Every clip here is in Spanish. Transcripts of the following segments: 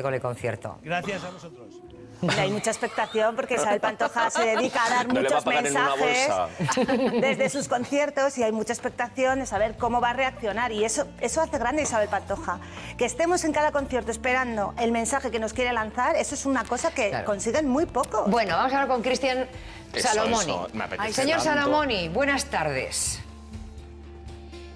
con el concierto. Gracias a vosotros. Hay mucha expectación porque Isabel Pantoja se dedica a dar No le va a muchos pagar en una mensajes bolsa. desde sus conciertos y hay mucha expectación de saber cómo va a reaccionar y eso hace grande a Isabel Pantoja. Que estemos en cada concierto esperando el mensaje que nos quiere lanzar, eso es una cosa que consiguen muy poco. Bueno, vamos a hablar con Cristian Salomoni. Me apetece Señor tanto. Salomoni, buenas tardes.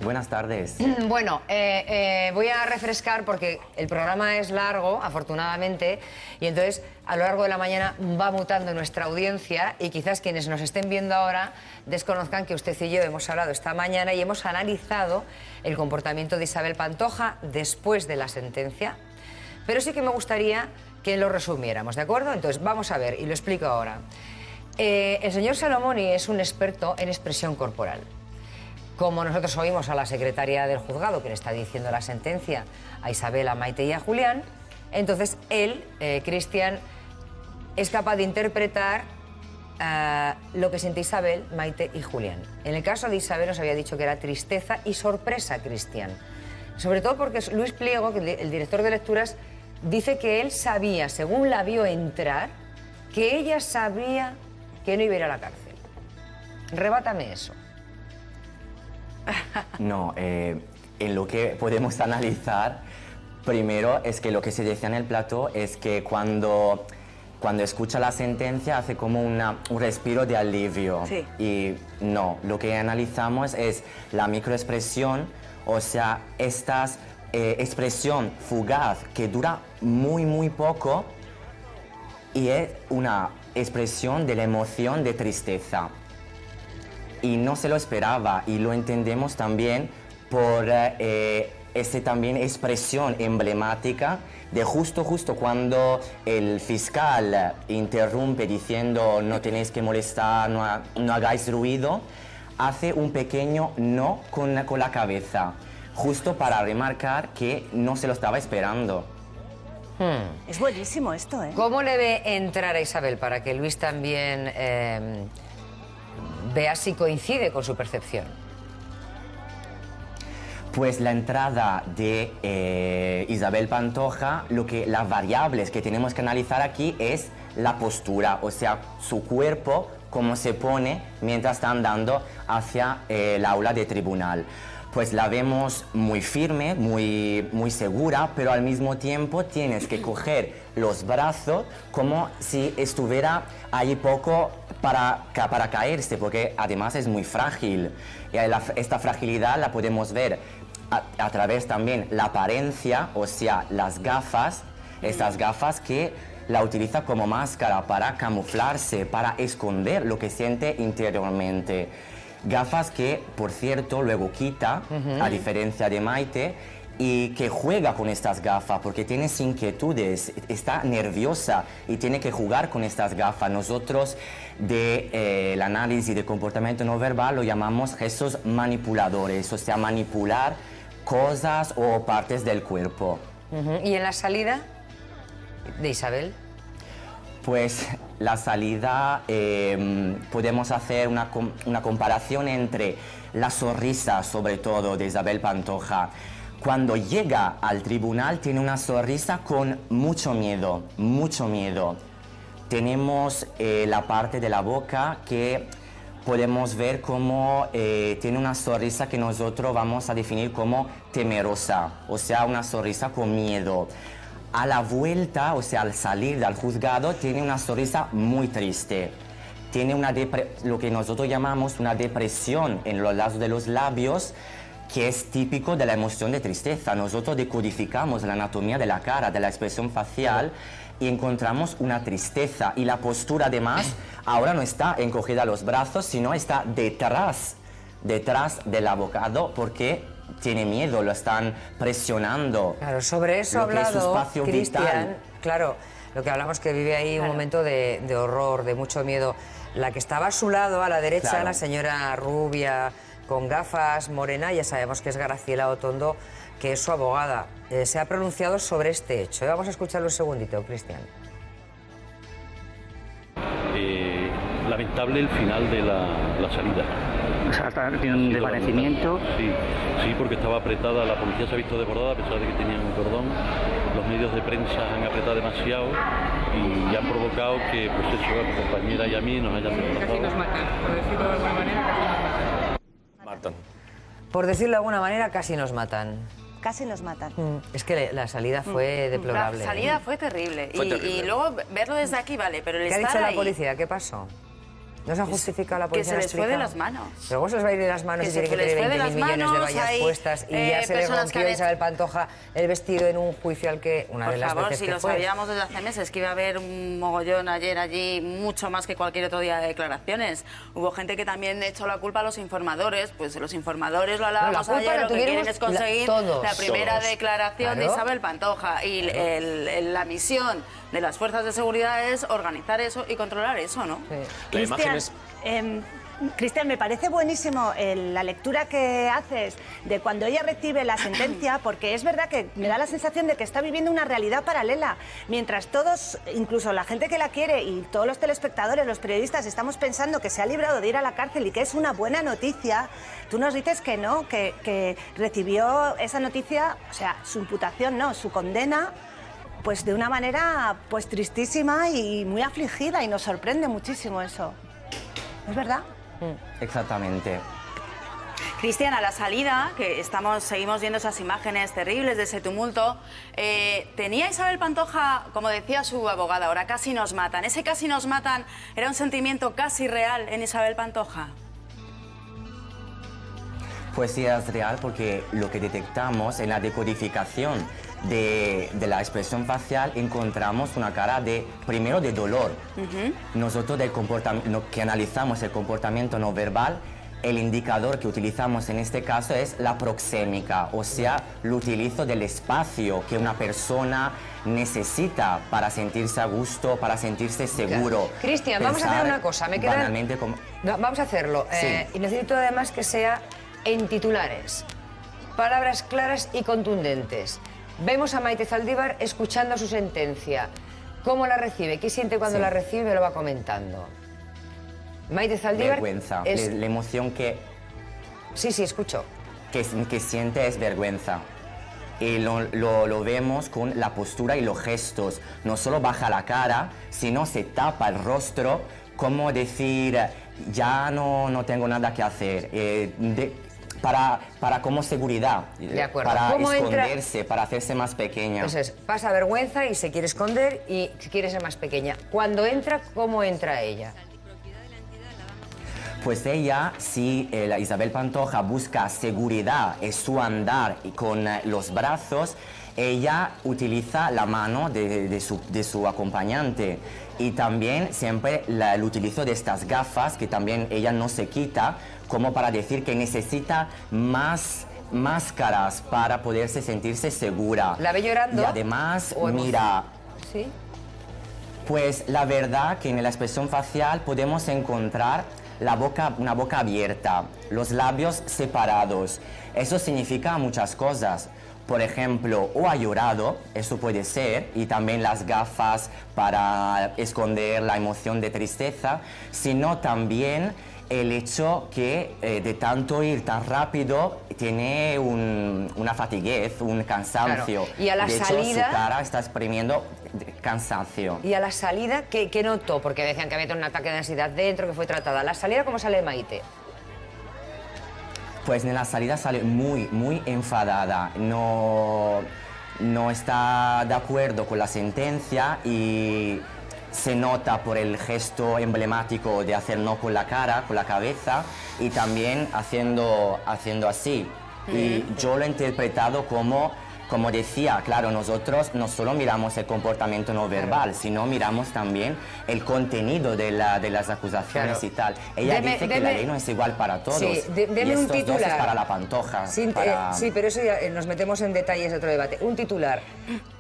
Buenas tardes. Bueno, voy a refrescar porque el programa es largo, afortunadamente, y entonces a lo largo de la mañana va mutando nuestra audiencia y quizás quienes nos estén viendo ahora desconozcan que usted y yo hemos hablado esta mañana y hemos analizado el comportamiento de Isabel Pantoja después de la sentencia, pero sí que me gustaría que lo resumiéramos, ¿de acuerdo? Entonces vamos a ver y lo explico ahora. El señor Salomoni es un experto en expresión corporal. Como nosotros oímos a la secretaria del juzgado que le está diciendo la sentencia a Isabel, a Maite y a Julián, entonces él, Cristian, es capaz de interpretar lo que siente Isabel, Maite y Julián. En el caso de Isabel nos había dicho que era tristeza y sorpresa, Cristian. Sobre todo porque Luis Pliego, el director de lecturas, dice que él sabía, según la vio entrar, que ella sabía que no iba a ir a la cárcel. Rebátame eso. No, en lo que podemos analizar, primero es que lo que se decía en el plató es que cuando escucha la sentencia hace como un respiro de alivio. Sí. Y no, lo que analizamos es la microexpresión, o sea, esta expresión fugaz que dura muy poco y es una expresión de la emoción de tristeza. Y no se lo esperaba y lo entendemos también por esa también expresión emblemática de justo cuando el fiscal interrumpe diciendo no tenéis que molestar, no hagáis ruido, hace un pequeño no con la cabeza, justo para remarcar que no se lo estaba esperando. Es buenísimo esto, ¿eh? ¿Cómo le ve entrar a Isabel para que Luis también vea si coincide con su percepción? Pues la entrada de Isabel Pantoja, las variables que tenemos que analizar aquí es la postura, o sea, su cuerpo, cómo se pone mientras está andando hacia el aula de tribunal. Pues la vemos muy firme, muy segura, pero al mismo tiempo tienes que coger los brazos como si estuviera ahí poco para caerse, porque además es muy frágil. Y esta fragilidad la podemos ver a través también la apariencia, o sea, las gafas, estas gafas que la utiliza como máscara para camuflarse, para esconder lo que siente interiormente. Gafas que, por cierto, luego quita, a diferencia de Maite, y que juega con estas gafas porque tiene inquietudes, está nerviosa y tiene que jugar con estas gafas. Nosotros del análisis de comportamiento no verbal lo llamamos gestos manipuladores, o sea, manipular cosas o partes del cuerpo. ¿Y en la salida de Isabel? Pues la salida, podemos hacer una comparación entre la sonrisa, sobre todo, de Isabel Pantoja. Cuando llega al tribunal tiene una sonrisa con mucho miedo, mucho miedo. Tenemos la parte de la boca que podemos ver como tiene una sonrisa que nosotros vamos a definir como temerosa, o sea, una sonrisa con miedo. A la vuelta, o sea, al salir del juzgado, tiene una sonrisa muy triste. Tiene lo que nosotros llamamos una depresión en los lados de los labios, que es típico de la emoción de tristeza. Nosotros decodificamos la anatomía de la cara, de la expresión facial, y encontramos una tristeza. Y la postura, además, ahora no está encogida a los brazos, sino está detrás del abogado, porque tiene miedo, lo están presionando. Claro, sobre eso ha hablado Cristian. Vital. Claro, lo que hablamos que vive ahí un momento de horror, de mucho miedo. La que estaba a su lado, a la derecha, Claro. la señora rubia, con gafas, morena, ya sabemos que es Graciela Otondo, que es su abogada. Se ha pronunciado sobre este hecho. Vamos a escucharlo un segundito, Cristian. Lamentable el final de la salida. O sea, tiene un desvanecimiento. Sí, porque estaba apretada, la policía se ha visto desbordada a pesar de que tenían un cordón los medios de prensa han apretado demasiado y han provocado que, pues eso, a mi compañera y a mí nos hayan desplazado. Casi nos matan, por decirlo de alguna manera, casi nos matan. Por decirlo de alguna manera, casi nos matan. Casi nos matan. Es que la salida fue deplorable. La salida fue terrible. Y luego verlo desde aquí, vale, pero el ¿Qué ha estar dicho la ahí... policía? ¿Qué pasó? ¿No se ha justificado la policía? Que se les fue de las manos. Pero vos se les va a ir de las manos y tiene que tener 20.000 millones de vallas puestas y ya se le rompió a Isabel Pantoja el vestido en un juicio al que una de las veces si que lo fue. sabíamos desde hace meses que iba a haber un mogollón ayer allí, mucho más que cualquier otro día de declaraciones. Hubo gente que también echó la culpa a los informadores, pues los informadores lo hablábamos ayer, lo que quieren es conseguir la primera declaración de Isabel Pantoja y la misión de las fuerzas de seguridad es organizar eso y controlar eso, ¿no? Sí. Cristian, me parece buenísimo la lectura que haces de cuando ella recibe la sentencia, porque es verdad que me da la sensación de que está viviendo una realidad paralela. Mientras todos, incluso la gente que la quiere y todos los telespectadores, los periodistas, estamos pensando que se ha librado de ir a la cárcel y que es una buena noticia, tú nos dices que no, que recibió esa noticia, o sea, su imputación no, su condena, pues de una manera pues tristísima y muy afligida, y nos sorprende muchísimo eso. ¿Es verdad? Exactamente. Cristian, a la salida, que seguimos viendo esas imágenes terribles de ese tumulto, tenía Isabel Pantoja, como decía su abogada, ahora casi nos matan. ¿Ese casi nos matan era un sentimiento casi real en Isabel Pantoja? Pues sí, es real porque lo que detectamos en la decodificación de la expresión facial encontramos una cara primero de dolor. Nosotros que analizamos el comportamiento no verbal, el indicador que utilizamos en este caso es la proxémica, o sea, el utilizo del espacio que una persona necesita para sentirse a gusto, para sentirse seguro. Cristian, vamos a hacer una cosa, vamos a hacerlo, sí. Y necesito además que sea en titulares, palabras claras y contundentes. Vemos a Maite Zaldívar escuchando su sentencia. ¿Cómo la recibe? ¿Qué siente cuando la recibe? Me lo va comentando. Maite Zaldívar... Vergüenza. La emoción que... Sí, escucho. Que siente es vergüenza. Y lo vemos con la postura y los gestos. No solo baja la cara, sino se tapa el rostro, como decir, ya no tengo nada que hacer. Para como seguridad, para esconderse, para hacerse más pequeña. Entonces, pasa vergüenza y se quiere esconder y quiere ser más pequeña. Cuando entra, ¿cómo entra ella? Pues ella, si la Isabel Pantoja busca seguridad en su andar y con los brazos, ella utiliza la mano de su acompañante. Y también siempre el utilizo de estas gafas, que también ella no se quita, como para decir que necesita más máscaras para poderse sentirse segura. ¿La ve llorando? Y además, mira, ¿sí? Pues la verdad que en la expresión facial podemos encontrar una boca abierta, los labios separados. Eso significa muchas cosas. Por ejemplo, o ha llorado, eso puede ser, y también las gafas para esconder la emoción de tristeza, sino también el hecho que de tanto ir tan rápido tiene una fatiguez, un cansancio. Claro. Y a la de salida... hecho, su cara está exprimiendo cansancio. ¿Y a la salida qué notó? Porque decían que había tenido un ataque de ansiedad dentro, que fue tratada. ¿A la salida cómo sale Maite? Pues en la salida sale muy enfadada, no está de acuerdo con la sentencia y se nota por el gesto emblemático de hacer no con la cara, con la cabeza y también haciendo así. Y yo lo he interpretado como decía, claro, nosotros no solo miramos el comportamiento no verbal, sino miramos también el contenido de las acusaciones y tal. Ella dice que la ley no es igual para todos. Sí, deme y un estos titular. dos es para la Pantoja. Sí, pero eso ya nos metemos en detalles de otro debate. Un titular.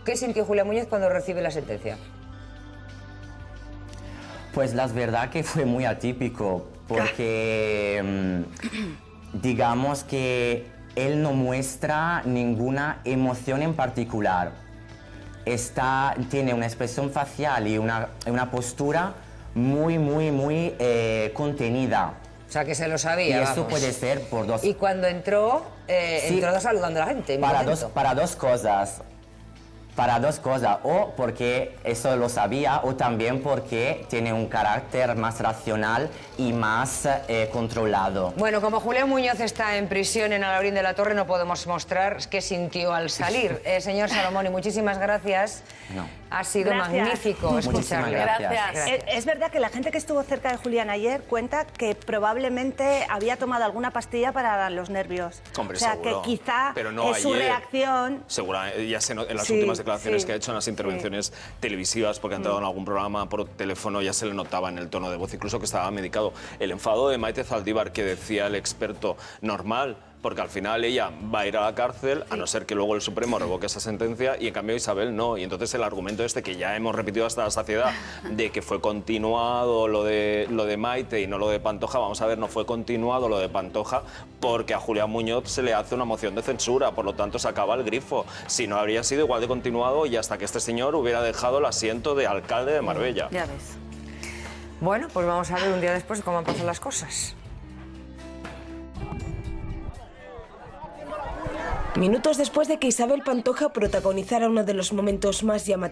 ¿Qué sintió Julia Muñoz cuando recibe la sentencia? Pues la verdad que fue muy atípico, porque digamos que él no muestra ninguna emoción en particular. Tiene una expresión facial y una postura muy contenida. O sea, que se lo sabía, Y eso puede ser por dos... Y cuando entró, entró saludando a la gente. Para dos cosas. Para dos cosas, o porque eso lo sabía, o también porque tiene un carácter más racional y más controlado. Bueno, como Julián Muñoz está en prisión en Alhaurín de la Torre, no podemos mostrar qué sintió al salir. Señor Salomoni, muchísimas gracias. No. Ha sido magnífico escucharle. Gracias. Es verdad que la gente que estuvo cerca de Julián ayer cuenta que probablemente había tomado alguna pastilla para los nervios. Hombre, o sea, seguro. que quizá pero no su reacción... Seguramente, ya en las últimas declaraciones que ha hecho en las intervenciones televisivas, porque ha entrado en algún programa por teléfono, ya se le notaba en el tono de voz, incluso que estaba medicado. El enfado de Maite Zaldívar, que decía el experto, normal, porque al final ella va a ir a la cárcel, a no ser que luego el Supremo revoque esa sentencia, y en cambio Isabel no. Y entonces el argumento que ya hemos repetido hasta la saciedad, de que fue continuado lo de Maite y no lo de Pantoja, vamos a ver, no fue continuado lo de Pantoja porque a Julián Muñoz se le hace una moción de censura, por lo tanto se acaba el grifo. Si no, habría sido igual de continuado y hasta que este señor hubiera dejado el asiento de alcalde de Marbella. Ya ves. Bueno, pues vamos a ver un día después cómo han pasado las cosas. Minutos después de que Isabel Pantoja protagonizara uno de los momentos más llamativos